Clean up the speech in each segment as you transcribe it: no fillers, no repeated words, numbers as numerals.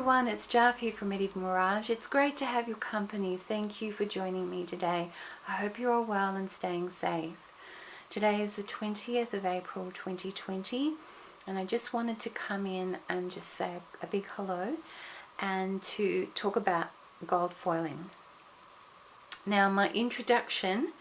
everyone, it's Jav here from Medieval Mirage. It's great to have your company. Thank you for joining me today. I hope you're all well and staying safe. Today is the 20th of April 2020 and I just wanted to come in and just say a big hello and to talk about gold foiling. Now my introduction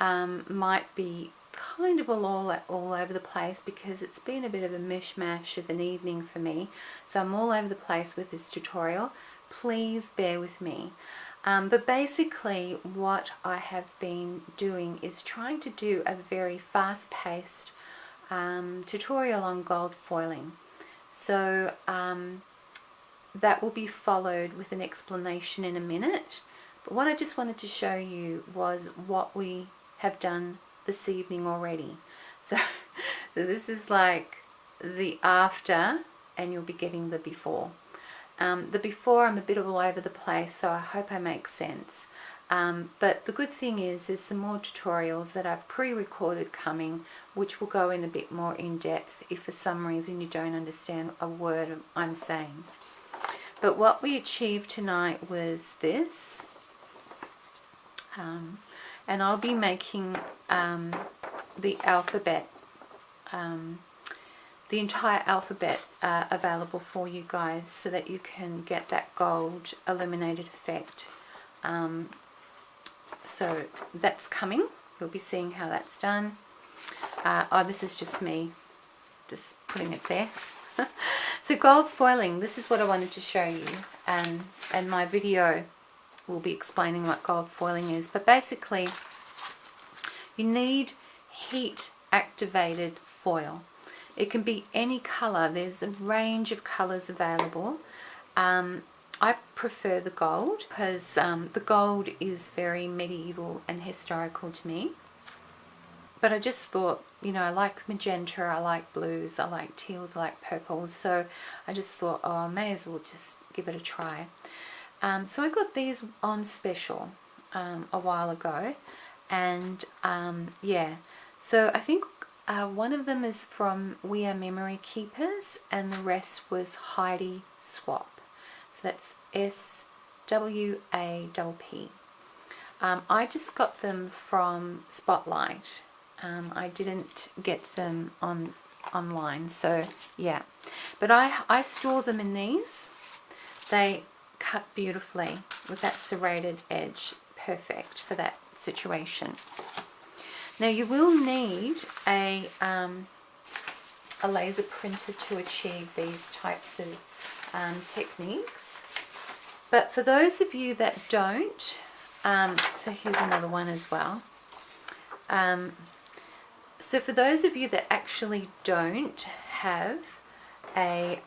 might be kind of all over the place because it's been a bit of a mishmash of an evening for me, so I'm all over the place with this tutorial. Please bear with me. But basically what I have been doing is trying to do a very fast-paced tutorial on gold foiling. So that will be followed with an explanation in a minute, but what I just wanted to show you was what we have done this evening already. So this is like the after, and you'll be getting the before. The before, I'm a bit all over the place, so I hope I make sense. But the good thing is there's some more tutorials that I've pre-recorded coming, which will go in a bit more in depth if for some reason you don't understand a word I'm saying. But what we achieved tonight was this. And I'll be making the alphabet, the entire alphabet available for you guys so that you can get that gold illuminated effect. So that's coming. You'll be seeing how that's done. Oh, this is just me, just putting it there. So gold foiling, this is what I wanted to show you, and my video will be explaining what gold foiling is. But basically you need heat activated foil. It can be any color. There's a range of colors available. I prefer the gold because the gold is very medieval and historical to me. But I just thought, you know, I like magenta, I like blues, I like teals, I like purples, so I just thought, oh, I may as well just give it a try. So I got these on special a while ago, and yeah, so I think one of them is from We Are Memory Keepers and the rest was Heidi Swap. So that's SWAPP. I just got them from Spotlight. I didn't get them online, so yeah. But I store them in these. They cut beautifully with that serrated edge, perfect for that situation. Now you will need a laser printer to achieve these types of techniques, but for those of you that don't, so here's another one as well. So for those of you that actually don't have a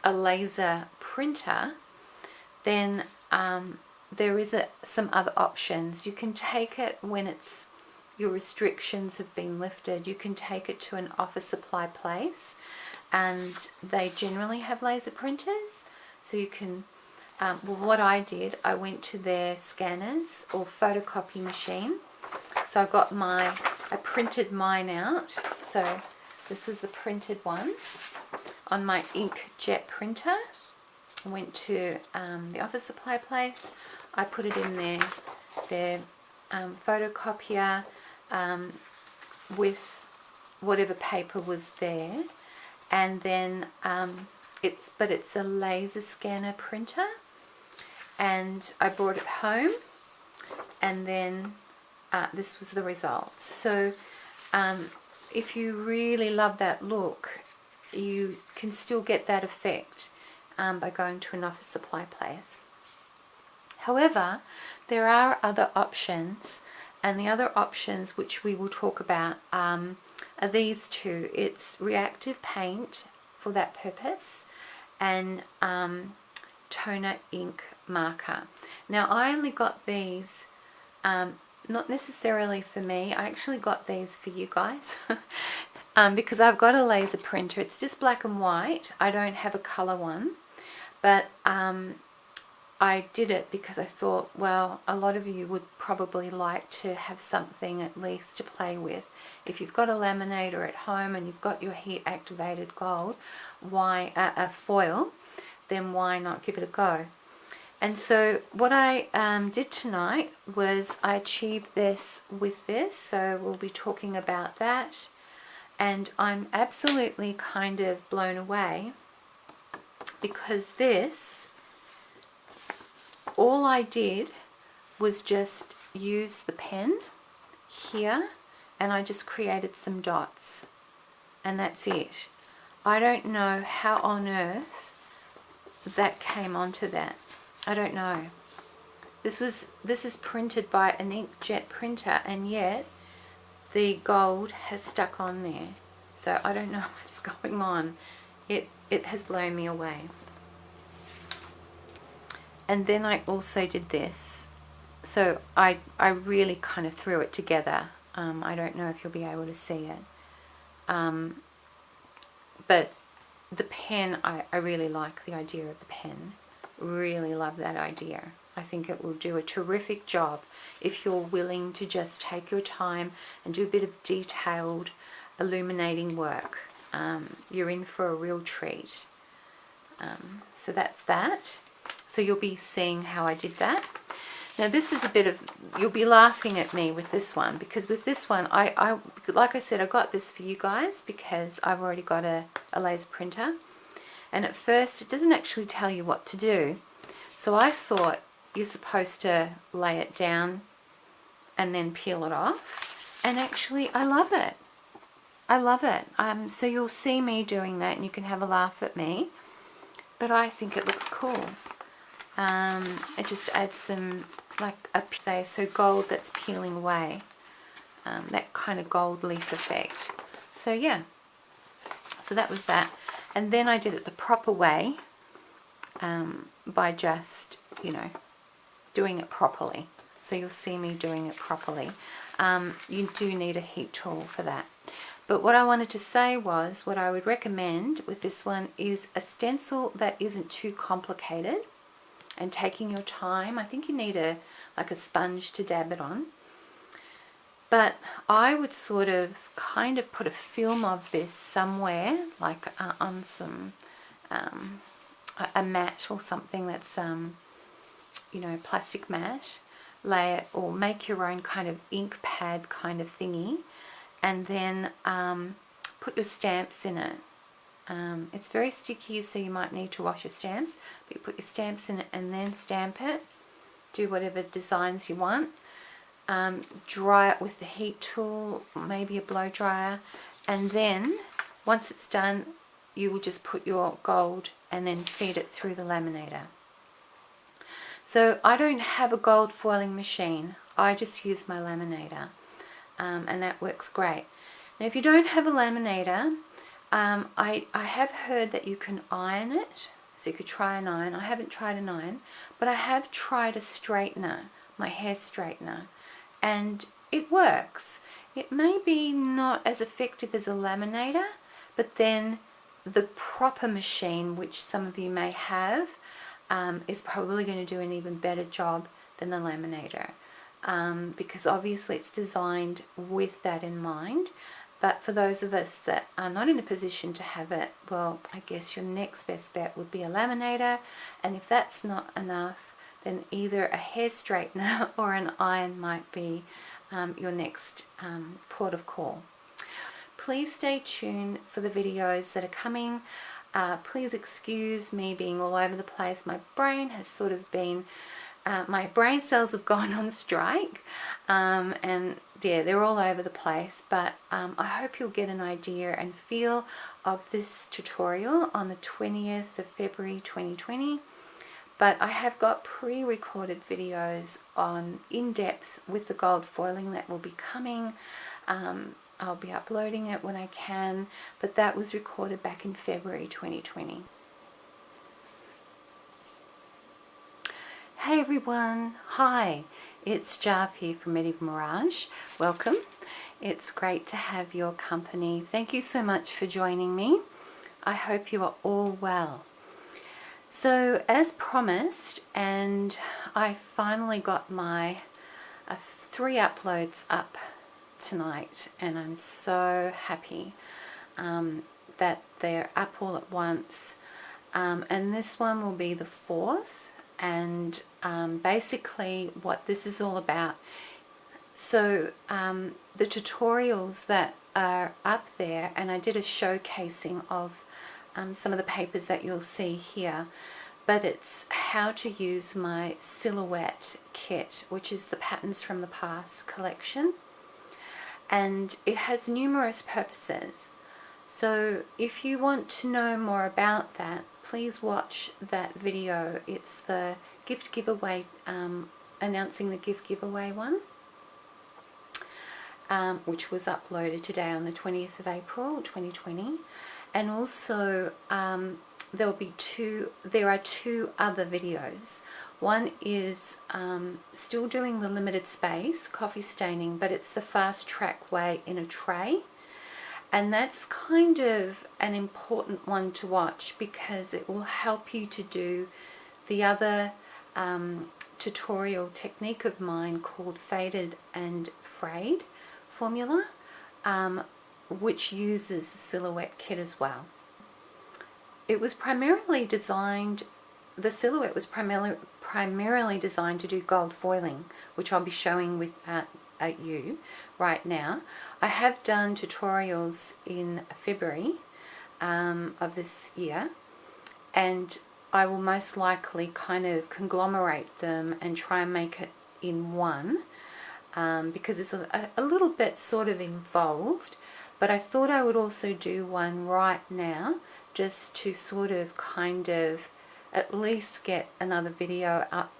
laser printer, then there is some other options. You can take it when your restrictions have been lifted. You can take it to an office supply place, and they generally have laser printers. So you can, well, what I did, I went to their scanners or photocopy machine. So I printed mine out. So this was the printed one on my inkjet printer. I went to the office supply place. I put it in their photocopier with whatever paper was there, and then it's a laser scanner printer, and I brought it home, and then this was the result. So if you really love that look, you can still get that effect by going to an office supply place. However, there are other options, and the other options which we will talk about are these two. It's reactive paint for that purpose, and toner ink marker. Now I only got these not necessarily for me. I actually got these for you guys because I've got a laser printer. It's just black and white. I don't have a color one, but I did it because I thought, well, a lot of you would probably like to have something at least to play with. If you've got a laminator at home and you've got your heat activated gold, why a foil, then why not give it a go? And so what I did tonight was I achieved this with this, so we'll be talking about that. And I'm absolutely kind of blown away because this, all I did was just use the pen here and I just created some dots, and that's it. I don't know how on earth that came onto that. I don't know. This is printed by an inkjet printer, and yet the gold has stuck on there. So I don't know what's going on. It has blown me away. And then I also did this. So I really kind of threw it together. I don't know if you'll be able to see it. But the pen, I really like the idea of the pen. Really love that idea. I think it will do a terrific job if you're willing to just take your time and do a bit of detailed illuminating work. You're in for a real treat. So that's that. So you'll be seeing how I did that. Now this is a bit of, you'll be laughing at me with this one, because with this one, I like I said, I got this for you guys because I've already got a laser printer. And at first it doesn't actually tell you what to do. So I thought you're supposed to lay it down and then peel it off. And actually I love it. I love it. So you'll see me doing that and you can have a laugh at me. But I think it looks cool. It just adds some, like so gold that's peeling away. That kind of gold leaf effect. So yeah. So that was that. And then I did it the proper way by just, you know, doing it properly. So you'll see me doing it properly. You do need a heat tool for that. But what I wanted to say was, what I would recommend with this one is a stencil that isn't too complicated and taking your time. I think you need like a sponge to dab it on. But I would sort of kind of put a film of this somewhere, like on some, a mat or something that's, you know, plastic mat. Lay it, or make your own kind of ink pad kind of thingy. And then put your stamps in it. It's very sticky, so you might need to wash your stamps. But you put your stamps in it and then stamp it. Do whatever designs you want. Dry it with the heat tool, maybe a blow dryer, and then once it's done you will just put your gold and then feed it through the laminator. So I don't have a gold foiling machine, I just use my laminator, and that works great. Now if you don't have a laminator, I have heard that you can iron it, so you could try an iron. I haven't tried an iron, but I have tried a straightener, my hair straightener. And it works. It may be not as effective as a laminator, but then the proper machine, which some of you may have, is probably going to do an even better job than the laminator. Because obviously it's designed with that in mind. But for those of us that are not in a position to have it, well, I guess your next best bet would be a laminator. And if that's not enough, then either a hair straightener or an iron might be your next port of call. Please stay tuned for the videos that are coming. Please excuse me being all over the place. My brain has sort of been, my brain cells have gone on strike, and yeah, they're all over the place, but I hope you'll get an idea and feel of this tutorial on the 20th of February 2020. But I have got pre-recorded videos on in-depth with the gold foiling that will be coming. I'll be uploading it when I can, but that was recorded back in February 2020. Hey everyone, hi, it's Jarv here from Medieval Mirage. Welcome. It's great to have your company. Thank you so much for joining me. I hope you are all well. So as promised, and I finally got my 3 uploads up tonight, and I'm so happy that they're up all at once. and this one will be the 4th, and basically what this is all about. So the tutorials that are up there, and I did a showcasing of some of the papers that you'll see here, but it's how to use my silhouette kit, which is the Patterns from the Past collection, and it has numerous purposes. So if you want to know more about that, please watch that video. It's the gift giveaway, announcing the gift giveaway one, which was uploaded today on the 20th of April 2020. And also there are two other videos. One is still doing the limited space coffee staining, but it's the fast track way in a tray. And that's kind of an important one to watch, because it will help you to do the other tutorial technique of mine called faded and frayed formula, which uses the silhouette kit as well. It was primarily designed, the silhouette was primarily designed to do gold foiling, which I'll be showing at you right now. I have done tutorials in February of this year, and I will most likely kind of conglomerate them and try and make it in one, because it's a little bit sort of involved. But I thought I would also do one right now, just to sort of kind of at least get another video up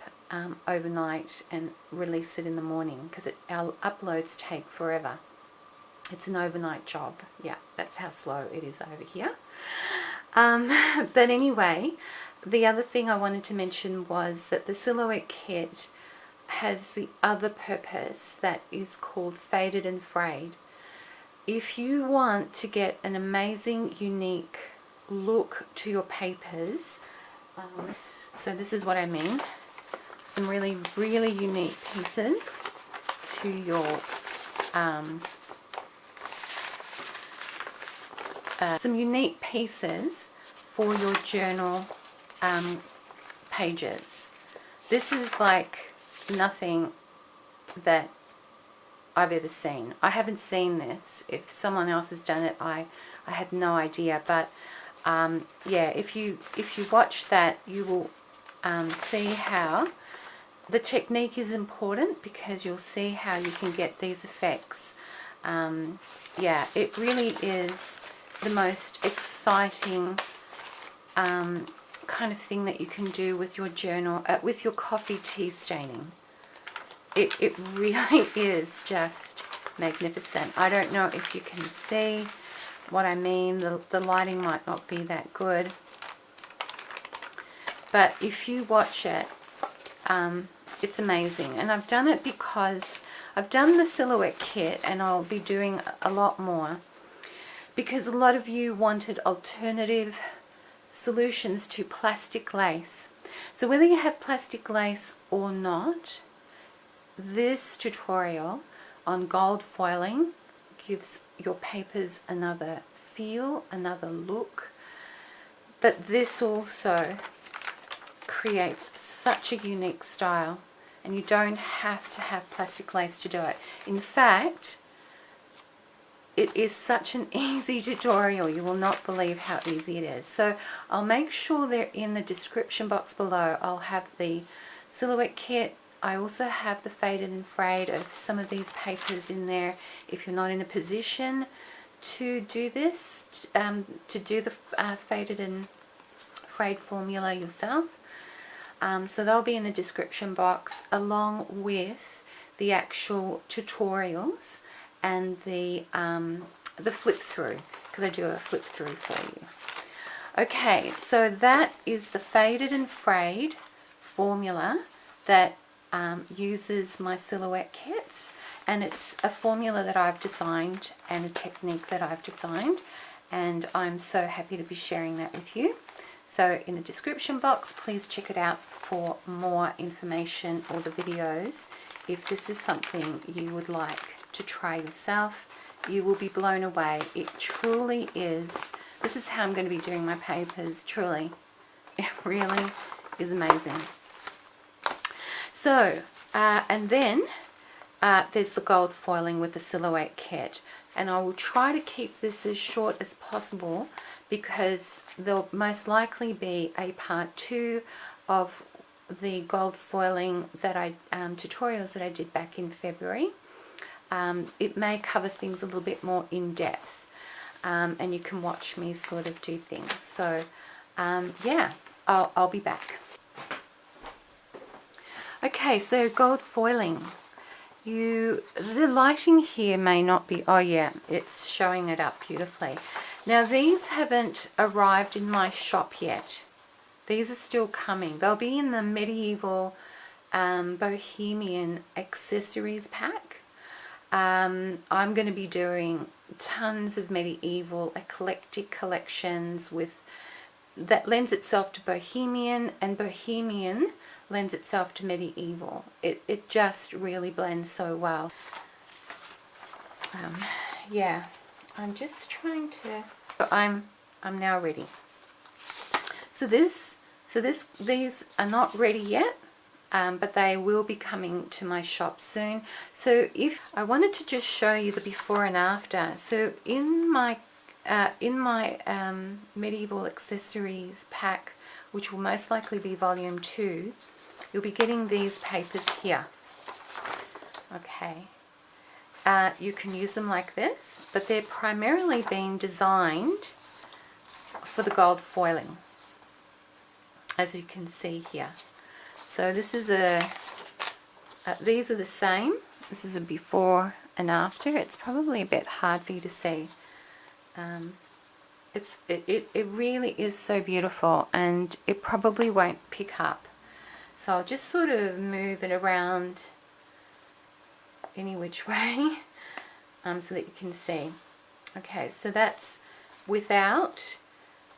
overnight and release it in the morning, because our uploads take forever. It's an overnight job. Yeah, that's how slow it is over here. But anyway, the other thing I wanted to mention was that the silhouette kit has the other purpose that is called faded and frayed. If you want to get an amazing, unique look to your papers, so this is what I mean, some really, really unique pieces to your some unique pieces for your journal pages. This is like nothing that I've ever seen. I haven't seen this. If someone else has done it, I had no idea. But yeah, if you watch that, you will see how the technique is important, because you'll see how you can get these effects. Yeah, it really is the most exciting kind of thing that you can do with your journal, with your coffee tea staining. It really is just magnificent. I don't know if you can see what I mean. The lighting might not be that good, but if you watch it, it's amazing. And I've done it because I've done the silhouette kit, and I'll be doing a lot more, because a lot of you wanted alternative solutions to plastic lace. So whether you have plastic lace or not, this tutorial on gold foiling gives your papers another feel, another look. But this also creates such a unique style, and you don't have to have plastic lace to do it. In fact, it is such an easy tutorial. You will not believe how easy it is. So I'll make sure they're in the description box below. I'll have the silhouette kit. I also have the faded and frayed of some of these papers in there if you're not in a position to do this, to do the faded and frayed formula yourself. So they'll be in the description box, along with the actual tutorials and the flip through, because I do a flip through for you. Okay, so that is the faded and frayed formula that uses my silhouette kits, and it's a formula that I've designed and a technique that I've designed, and I'm so happy to be sharing that with you. So in the description box, please check it out for more information, or the videos, if this is something you would like to try yourself. You will be blown away. It truly is. This is how I'm going to be doing my papers, truly. It really is amazing. So, and then there's the gold foiling with the silhouette kit. And I will try to keep this as short as possible because there'll most likely be a part 2 of the gold foiling that tutorials that I did back in February. It may cover things a little bit more in depth, and you can watch me sort of do things. So yeah, I'll be back. Okay, so gold foiling. The lighting here may not be, oh yeah, it's showing it up beautifully. Now these haven't arrived in my shop yet. These are still coming. They'll be in the medieval bohemian accessories pack. I'm going to be doing tons of medieval eclectic collections that lends itself to bohemian, and bohemian lends itself to medieval. It just really blends so well. Yeah, I'm just trying to. I'm now ready. So these are not ready yet, but they will be coming to my shop soon. So if I wanted to just show you the before and after. So in my medieval accessories pack, which will most likely be volume 2, you'll be getting these papers here. Okay, you can use them like this, but they're primarily being designed for the gold foiling, as you can see here. So this is these are the same. This is a before and after. It's probably a bit hard for you to see. It really is so beautiful, and it probably won't pick up. So I'll just sort of move it around any which way so that you can see. Okay, so that's without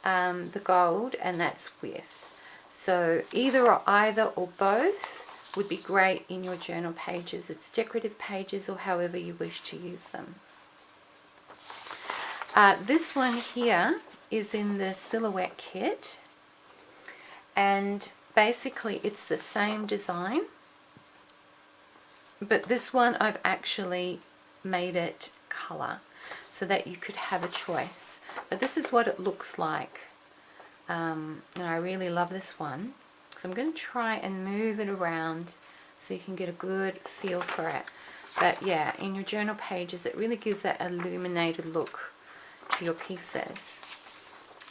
the gold, and that's with. So either or both would be great in your journal pages. It's decorative pages or however you wish to use them. This one here is in the silhouette kit, and basically it's the same design, but this one I've actually made it color so that you could have a choice. But this is what it looks like, and I really love this one. So I'm going to try and move it around so you can get a good feel for it. But yeah, in your journal pages it really gives that illuminated look to your pieces.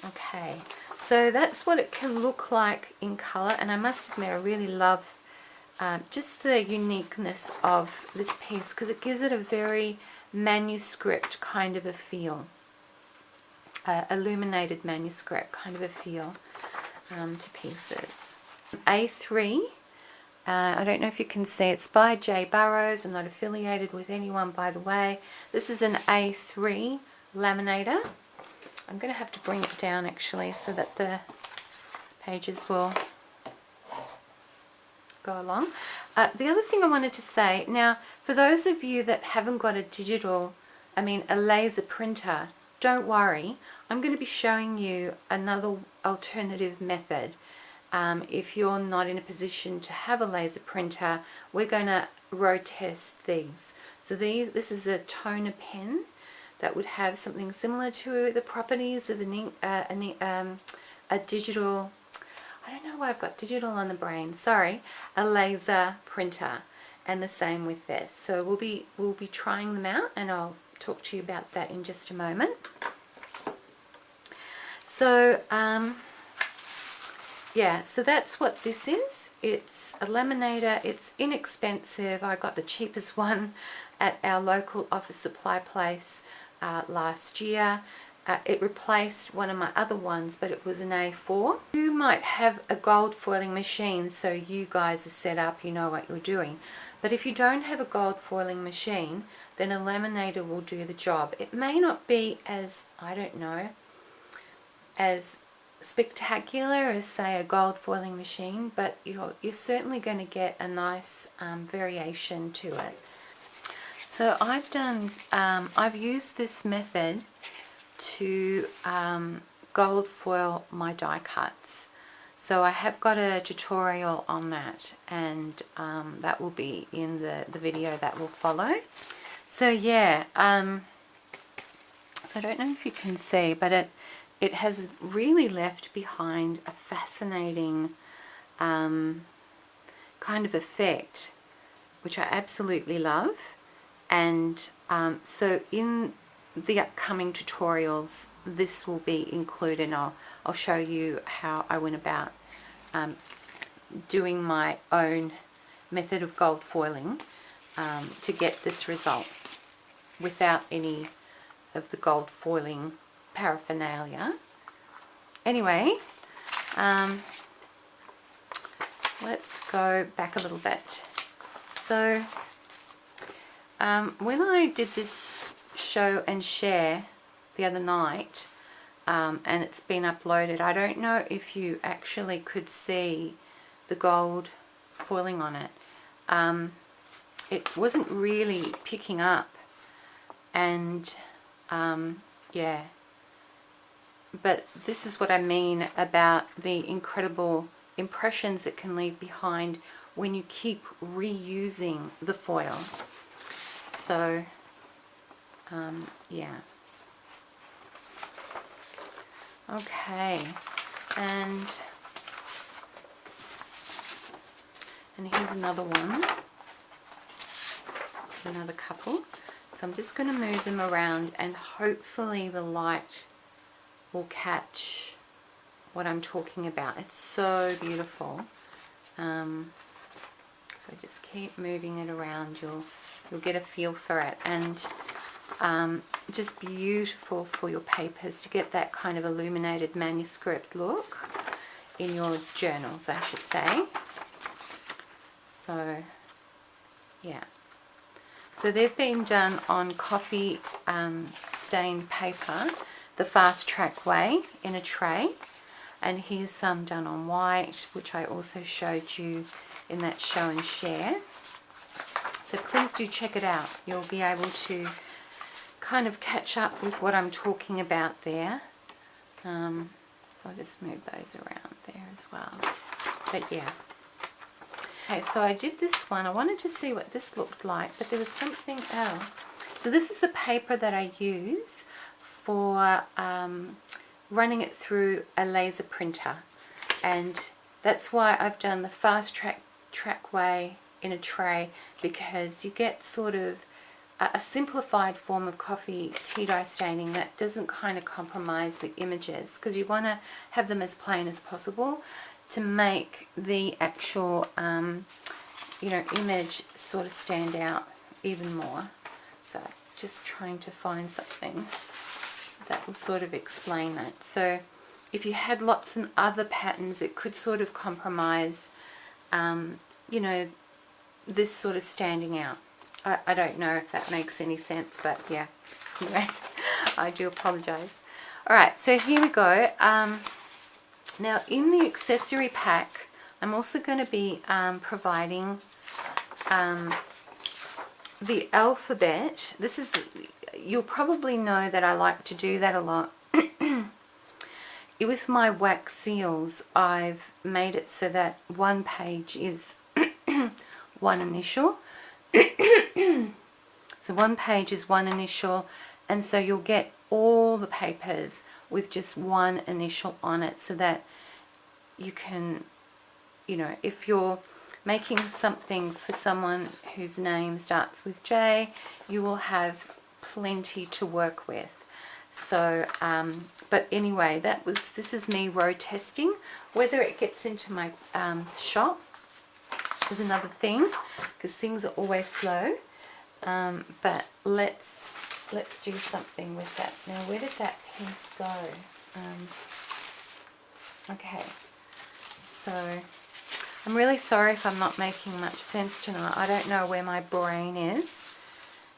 Okay, so that's what it can look like in color, and I must admit I really love just the uniqueness of this piece because it gives it a very manuscript kind of a feel, illuminated manuscript kind of a feel to pieces. A3, I don't know if you can see, it's by J. Burroughs. I'm not affiliated with anyone, by the way. This is an A3 laminator. I'm going to have to bring it down actually so that the pages will go along. The other thing I wanted to say, now for those of you that haven't got a laser printer, don't worry. I'm going to be showing you another alternative method. If you're not in a position to have a laser printer, we're going to road test these. So this is a toner pen that would have something similar to the properties of a digital, I don't know why I've got digital on the brain, sorry, a laser printer, and the same with this. So we'll be trying them out, and I'll talk to you about that in just a moment. So yeah, so that's what this is. It's a laminator. It's inexpensive. I got the cheapest one at our local office supply place last year. It replaced one of my other ones, but it was an A4. You might have a gold foiling machine, so you guys are set up, you know what you're doing. But if you don't have a gold foiling machine, then a laminator will do the job. It may not be as, I don't know, as spectacular as say a gold foiling machine, but you're certainly going to get a nice variation to it. So I've used this method to gold foil my die cuts. So I have got a tutorial on that, and that will be in the video that will follow. So yeah, so I don't know if you can see, but it has really left behind a fascinating kind of effect, which I absolutely love. And so in the upcoming tutorials, this will be included. I'll show you how I went about doing my own method of gold foiling to get this result without any of the gold foiling paraphernalia. Anyway, let's go back a little bit. So when I did this show and share the other night, and it's been uploaded, I don't know if you actually could see the gold foiling on it. It wasn't really picking up, and yeah, but this is what I mean about the incredible impressions it can leave behind when you keep reusing the foil. So yeah, okay, and here's another one, another couple. So I'm just going to move them around, and hopefully the light will catch what I'm talking about. It's so beautiful. So just keep moving it around. You'll get a feel for it, and just beautiful for your papers to get that kind of illuminated manuscript look in your journals, I should say. So yeah. So they've been done on coffee stained paper, the fast track way, in a tray. And here's some done on white, which I also showed you in that show and share. So please do check it out. You'll be able to kind of catch up with what I'm talking about there. So I'll just move those around there as well. But yeah. Okay, so I did this one. I wanted to see what this looked like, but there was something else. So this is the paper that I use for running it through a laser printer, and that's why I've done the fast track way in a tray, because you get sort of a simplified form of coffee tea dye staining that doesn't kind of compromise the images, because you want to have them as plain as possible to make the actual you know, image sort of stand out even more. So just trying to find something that will sort of explain that. So if you had lots and other patterns, it could sort of compromise you know, this sort of standing out. I don't know if that makes any sense, but yeah, anyway, I do apologize. Alright, so here we go. Now in the accessory pack, I'm also going to be providing the alphabet. This is, you'll probably know that I like to do that a lot. With my wax seals, I've made it so that one page is one initial. So one page is one initial, and so you'll get all the papers with just one initial on it, so that you can, you know, if you're making something for someone whose name starts with J, you will have plenty to work with. So but anyway, this is me row testing. Whether it gets into my shop is another thing, because things are always slow. But let's do something with that. Now, where did that piece go? Okay, so I'm really sorry if I'm not making much sense tonight. I don't know where my brain is.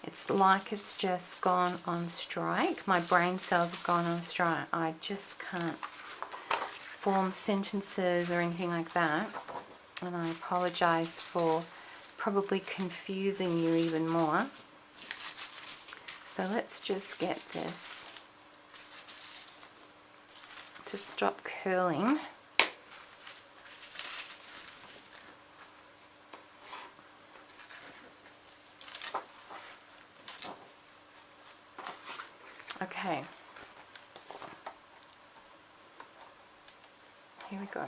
It's like it's just gone on strike. My brain cells have gone on strike. I just can't form sentences or anything like that. And I apologize for probably confusing you even more. So let's just get this to stop curling. Here we go.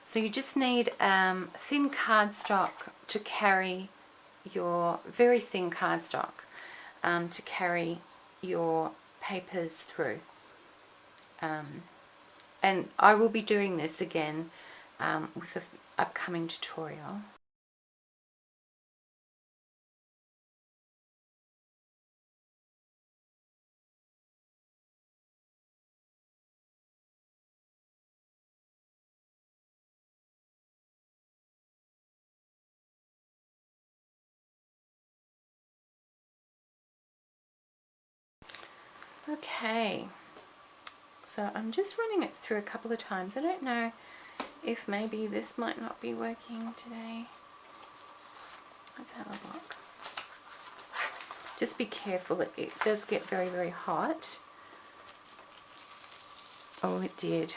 So you just need thin cardstock to carry your, very thin cardstock to carry your papers through. And I will be doing this again with the upcoming tutorial. Okay, so I'm just running it through a couple of times. I don't know if maybe this might not be working today. Let's have a look. Just be careful, it does get very, very hot. Oh, it did.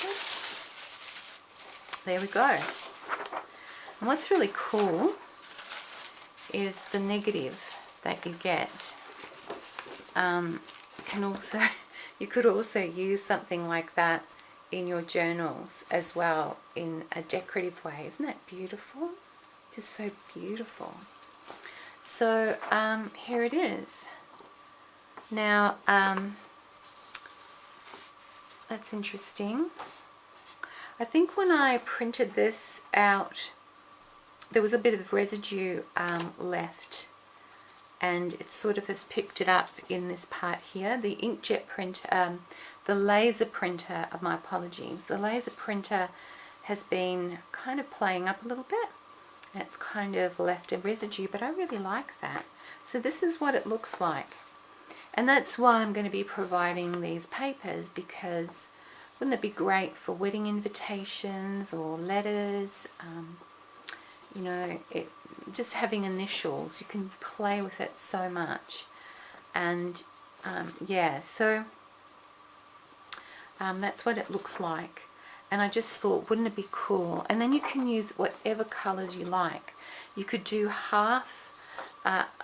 Oops. There we go. And what's really cool is the negative that you get. You could also use something like that in your journals as well, in a decorative way. Isn't that beautiful? Just so beautiful. So here it is. Now that's interesting. I think when I printed this out, there was a bit of residue left, and it sort of has picked it up in this part here. The inkjet printer, the laser printer, my apologies, the laser printer has been kind of playing up a little bit. It's kind of left a residue, but I really like that. So this is what it looks like. And that's why I'm going to be providing these papers, because wouldn't it be great for wedding invitations or letters? You know, just having initials, you can play with it so much. And yeah, so that's what it looks like. And I just thought, wouldn't it be cool? And then you can use whatever colors you like. You could do half,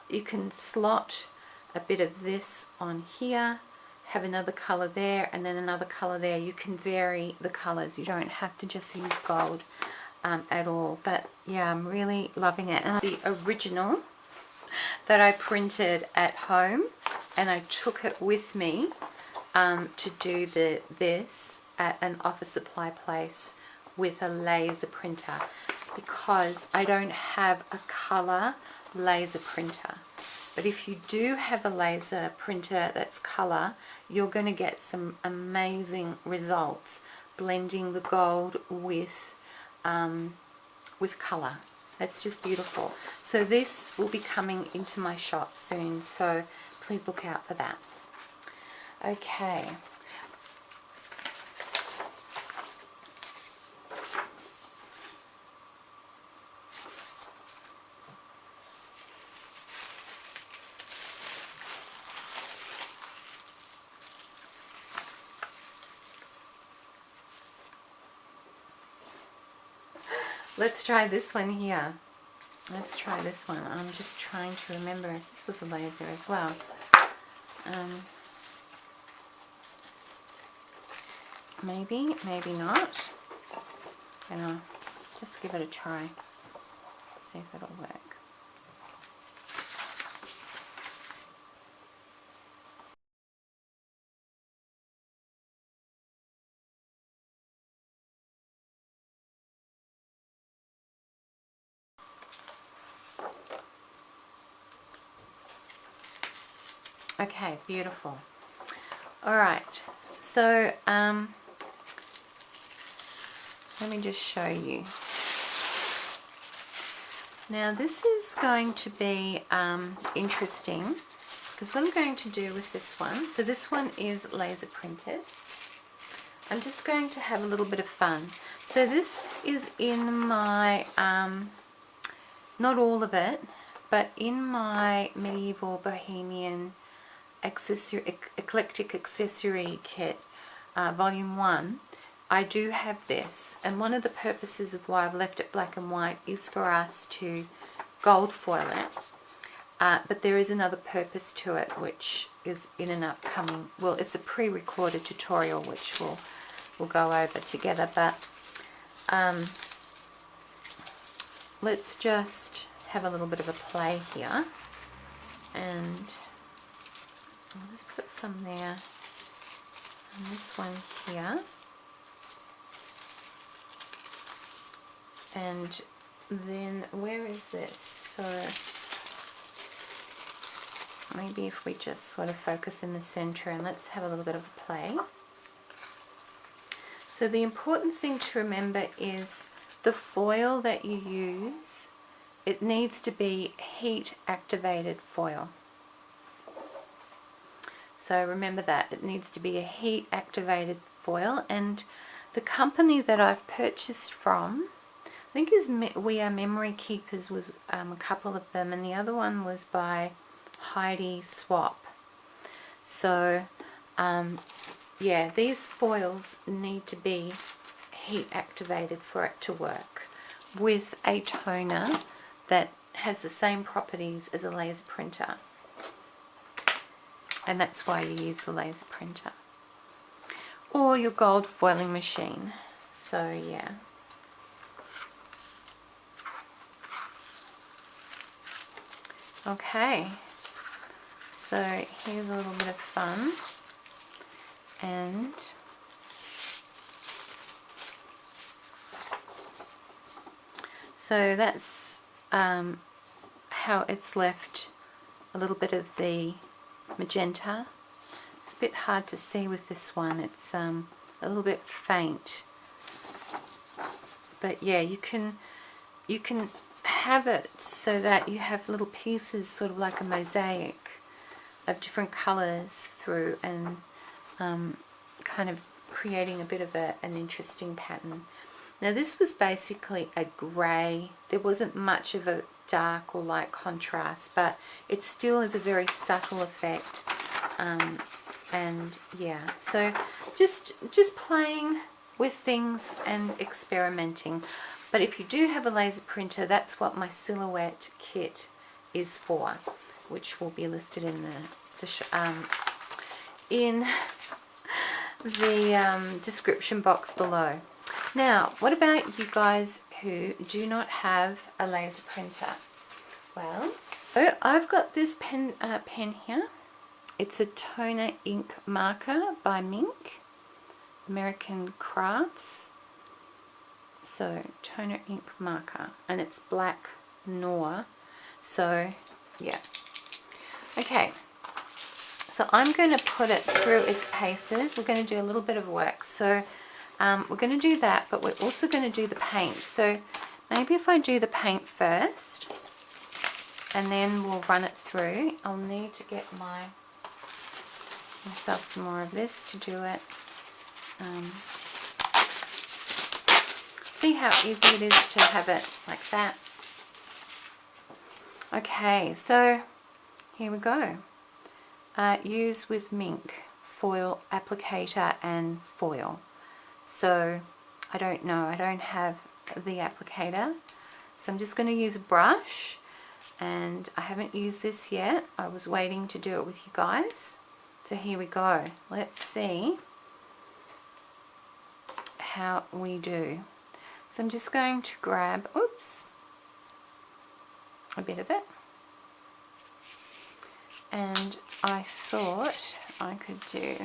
you can slot a bit of this on here, have another color there, and then another color there. You can vary the colors. You don't have to just use gold at all. But yeah, I'm really loving it. And the original that I printed at home, and I took it with me to do this at an office supply place with a laser printer, because I don't have a color laser printer. But if you do have a laser printer that's color, you're going to get some amazing results blending the gold with color. It's just beautiful. So this will be coming into my shop soon, so please look out for that. Okay. Let's try this one here. Let's try this one. I'm just trying to remember if this was a laser as well. Maybe, maybe not. Gonna just give it a try. See if it'll work. Okay, beautiful. All right, so let me just show you. Now this is going to be interesting, because what I'm going to do with this one, so this one is laser printed. I'm just going to have a little bit of fun. So this is in my, not all of it, but in my medieval bohemian eclectic accessory kit, volume 1, I do have this, and one of the purposes of why I've left it black and white is for us to gold foil it. but there is another purpose to it, which is in an upcoming, well, it's a pre-recorded tutorial which we'll go over together. But let's just have a little bit of a play here, and let's put some there, and this one here, and then where is this? So maybe if we just sort of focus in the center, and let's have a little bit of a play. So the important thing to remember is the foil that you use, it needs to be heat activated foil. So remember that, it needs to be a heat activated foil. And the company that I've purchased from, I think is We Are Memory Keepers, was a couple of them, and the other one was by Heidi Swap. So yeah, these foils need to be heat activated for it to work, with a toner that has the same properties as a laser printer, and that's why you use the laser printer or your gold foiling machine. So yeah. Okay, so here's a little bit of fun, and so that's how it's left a little bit of the magenta. It's a bit hard to see with this one, it's a little bit faint, but yeah, you can have it so that you have little pieces, sort of like a mosaic of different colors through, and kind of creating a bit of an interesting pattern. Now this was basically a grey, there wasn't much of a dark or light contrast, but it still is a very subtle effect. And yeah, so just playing with things and experimenting. But if you do have a laser printer, that's what my silhouette kit is for, which will be listed in the description box below. Now, what about you guys who do not have a laser printer? Well, so I've got this pen here. It's a toner ink marker by Mink, American Crafts. So toner ink marker, and it's black Noir. So yeah, okay, so I'm going to put it through its paces. We're going to do a little bit of work, so we're going to do that, but we're also going to do the paint. So maybe if I do the paint first and then we'll run it through. I'll need to get myself some more of this to do it. See how easy it is to have it like that. Okay, so here we go. Use with Mink foil applicator and foil. So I don't know, I don't have the applicator, so I'm just going to use a brush, and I haven't used this yet. I was waiting to do it with you guys. So here we go. Let's see how we do. So I'm just going to grab, oops, a bit of it, and I thought I could do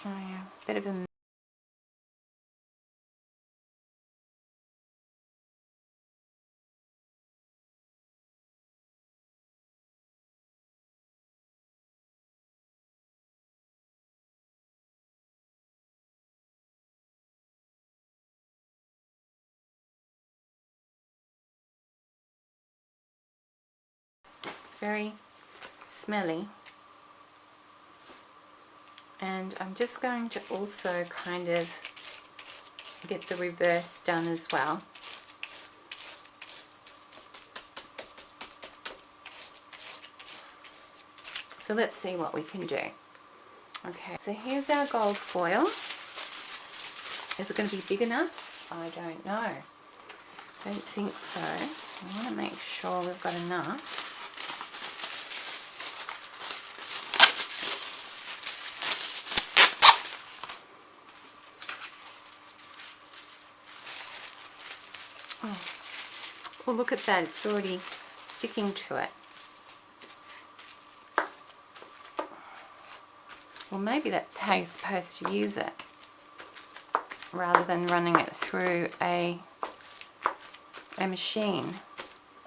a bit of a very smelly, and I'm just going to also kind of get the reverse done as well. So let's see what we can do. Okay, so here's our gold foil. Is it going to be big enough? I don't know. I don't think so. I want to make sure we've got enough. Oh, look at that, it's already sticking to it. Well, maybe that's how you're supposed to use it, rather than running it through a machine.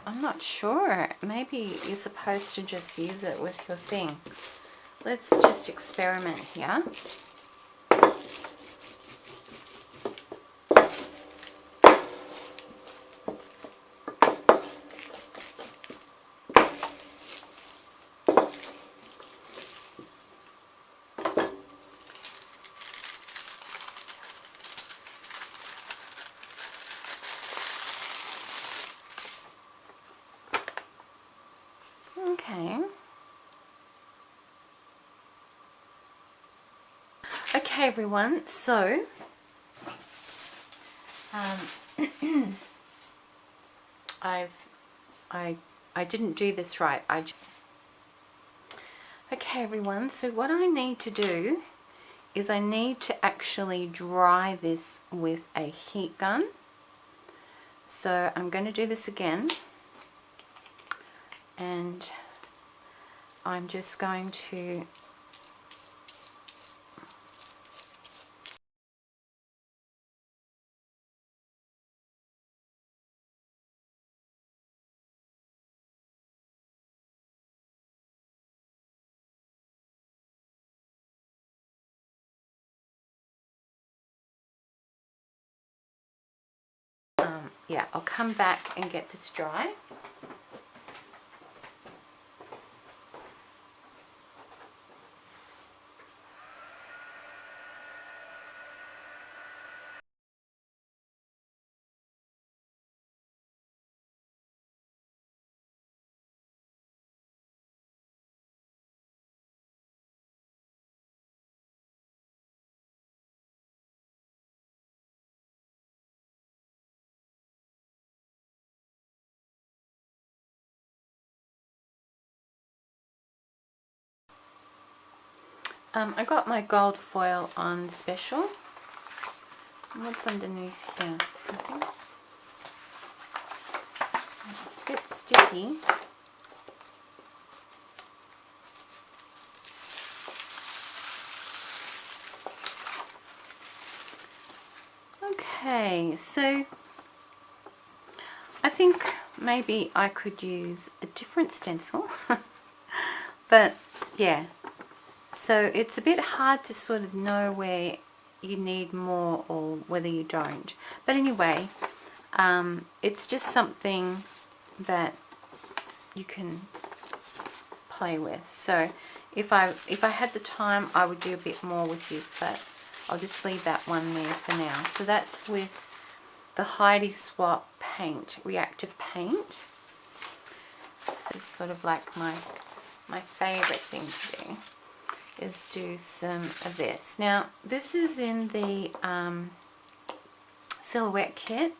I'm not sure. Maybe you're supposed to just use it with the thing. Let's just experiment here. Okay everyone, so I didn't do this right. Okay everyone, so what I need to do is I need to actually dry this with a heat gun. So I'm going to do this again, and I'm just going to yeah, I'll come back and get this dry. I got my gold foil on special. What's underneath here? It's a bit sticky. Okay, so I think maybe I could use a different stencil. But yeah, so it's a bit hard to sort of know where you need more or whether you don't. But anyway, it's just something that you can play with. So if I had the time, I would do a bit more with you, but I'll just leave that one there for now. So that's with the Heidi Swap paint, reactive paint. This is sort of like my favorite thing to do, is do some of this. Now this is in the silhouette kit.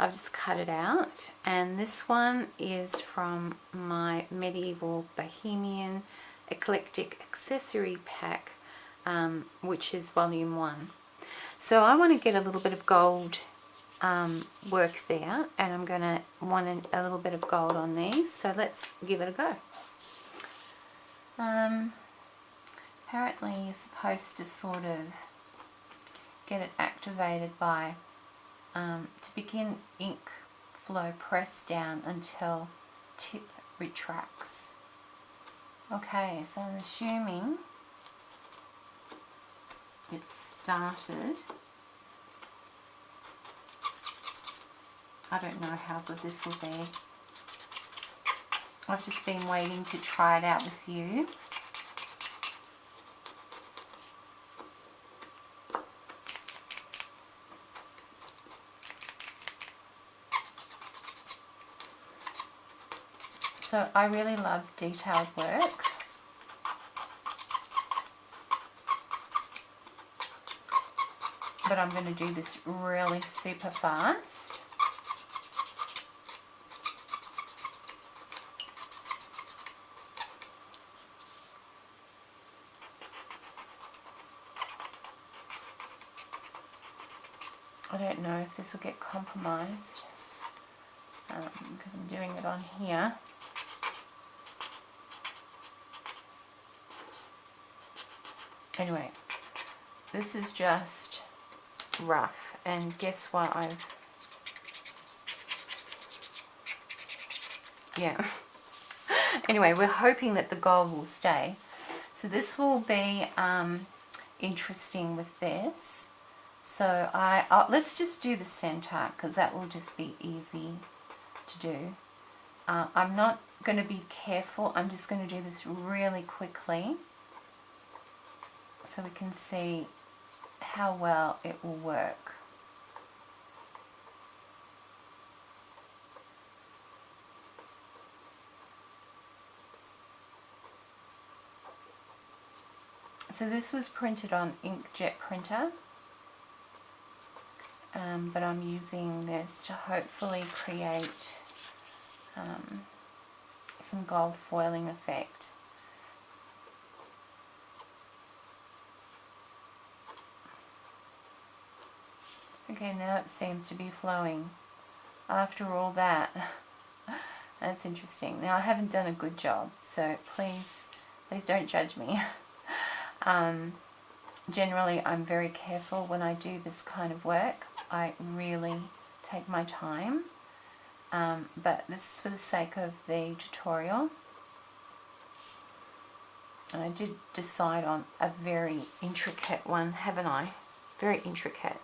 I've just cut it out, and this one is from my medieval bohemian eclectic accessory pack, which is volume 1. So I want to get a little bit of gold work there, and I'm going to want a little bit of gold on these, so let's give it a go. Apparently you're supposed to sort of get it activated by to begin ink flow, press down until tip retracts. Okay, so I'm assuming it's started. I don't know how good this will be. I've just been waiting to try it out with you. So I really love detailed work. But I'm going to do this really super fast. don't know if this will get compromised because I'm doing it on here. Anyway, this is just rough, and guess what, yeah. Anyway, we're hoping that the gold will stay. So this will be interesting with this. So let's just do the center, because that will just be easy to do. I'm not going to be careful. I'm just going to do this really quickly so we can see how well it will work. So this was printed on inkjet printer, but I'm using this to hopefully create some gold foiling effect. Okay, now it seems to be flowing. After all that, that's interesting. Now I haven't done a good job, so please don't judge me. Generally, I'm very careful when I do this kind of work. I really take my time, but this is for the sake of the tutorial. And I did decide on a very intricate one, haven't I? Very intricate.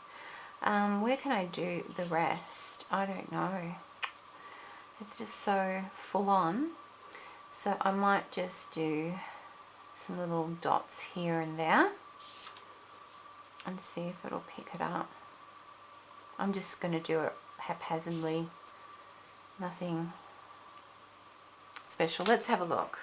Where can I do the rest? I don't know. It's just so full on. So I might just do some little dots here and there and see if it'll pick it up. I'm just going to do it haphazardly, nothing special. Let's have a look.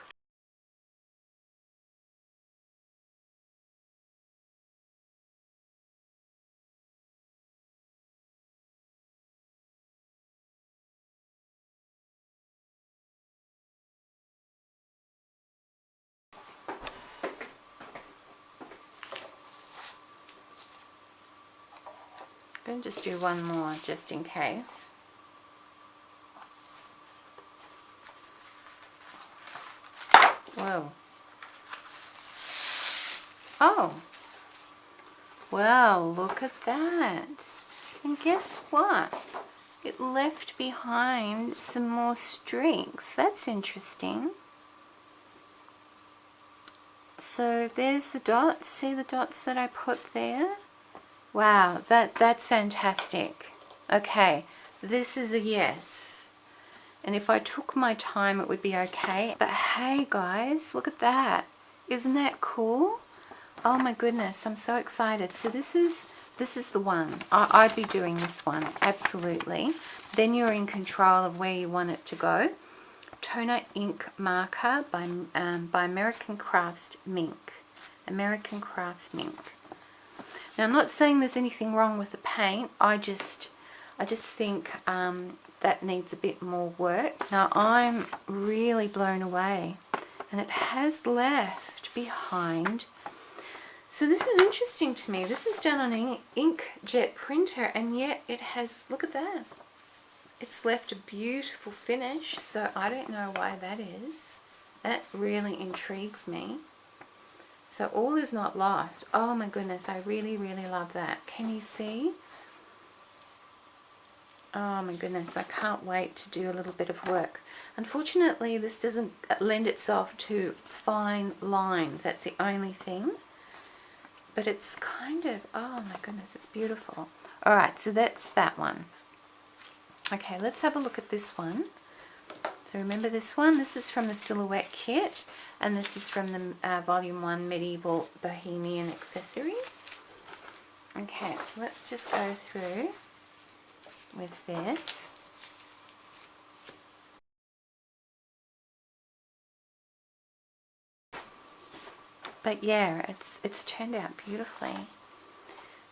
I'm going to just do one more just in case. Whoa. Oh. Wow, look at that. And guess what? It left behind some more streaks. That's interesting. So there's the dots. See the dots that I put there? Wow, that's fantastic. Okay, this is a yes. And if I took my time, it would be okay. But hey guys, look at that. Isn't that cool? Oh my goodness, I'm so excited. So this is the one. I'd be doing this one, absolutely. Then you're in control of where you want it to go. Toner ink marker by American Crafts Mink. American Crafts Mink. Now I'm not saying there's anything wrong with the paint. I just think that needs a bit more work. Now I'm really blown away, and it has left behind. So this is interesting to me. This is done on an inkjet printer, and yet it has, look at that. It's left a beautiful finish, so I don't know why that is. That really intrigues me. So all is not lost. Oh my goodness, I really, really love that. Can you see? Oh my goodness, I can't wait to do a little bit of work. Unfortunately, this doesn't lend itself to fine lines. That's the only thing. But it's kind of, oh my goodness, it's beautiful. Alright, so that's that one. Okay, let's have a look at this one. So remember this one? This is from the Silhouette Kit, and this is from the Volume 1 Medieval Bohemian Accessories. Okay, so let's just go through with this. But yeah, it's turned out beautifully.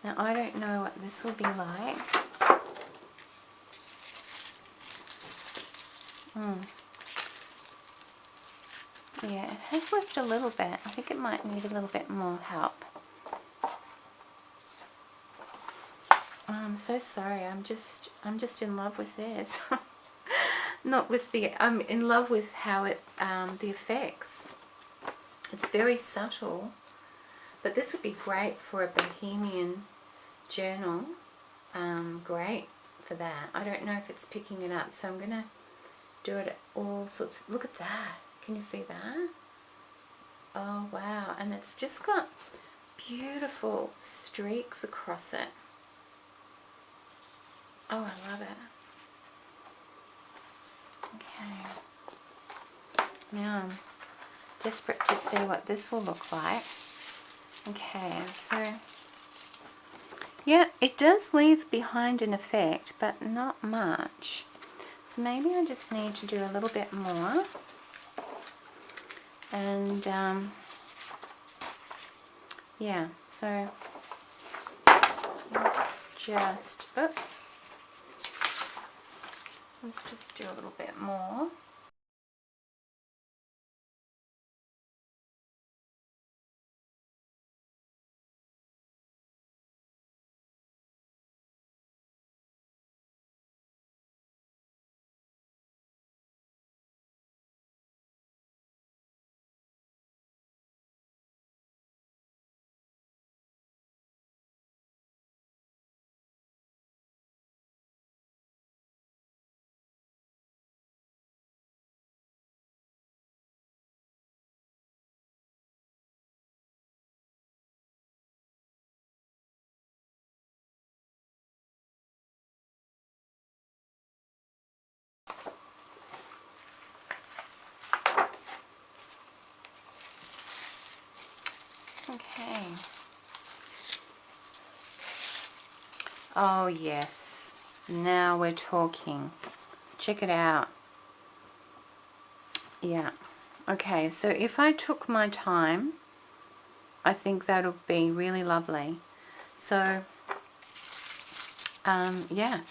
Now I don't know what this will be like. Yeah, it has left a little bit. I think it might need a little bit more help. Oh, I'm so sorry. I'm just in love with this. Not with the, I'm in love with how it, the effects. It's very subtle, but this would be great for a bohemian journal. Great for that. I don't know if it's picking it up, so I'm gonna do it all sorts of, look at that. Can you see that? Oh wow, and it's just got beautiful streaks across it. Oh, I love it. Okay. Now I'm desperate to see what this will look like. Okay, so yeah, it does leave behind an effect, but not much. So maybe I just need to do a little bit more. And yeah, so let's just, let's just do a little bit more. Okay. Oh yes, now we're talking. Check it out. Yeah. Okay, so if I took my time, I think that'll be really lovely. So, yeah.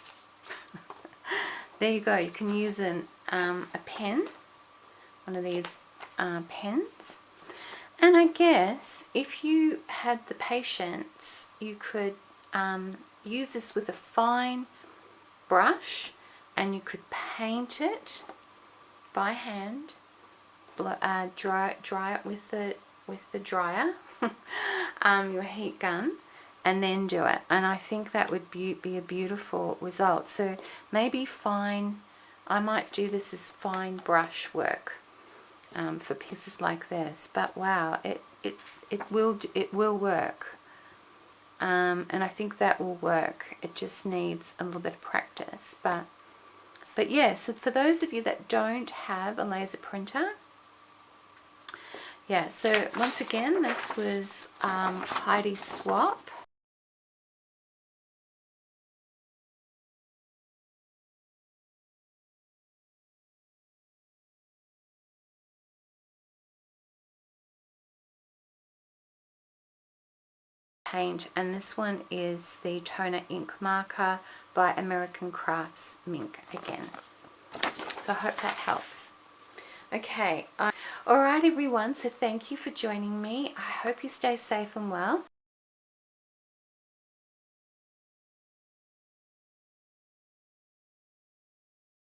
There you go. You can use a pen, one of these pens. And I guess if you had the patience, you could use this with a fine brush, and you could paint it by hand, dry it with the dryer, your heat gun, and then do it. And I think that would be a beautiful result. So maybe fine, I might do this as fine brush work for pieces like this. But wow, it will work. And I think that will work. It just needs a little bit of practice. But yeah, so for those of you that don't have a laser printer, yeah, so once again, this was Heidi Swap. Paint, and this one is the toner ink marker by American Crafts Mink again. So I hope that helps. Okay, alright everyone, so thank you for joining me. I hope you stay safe and well.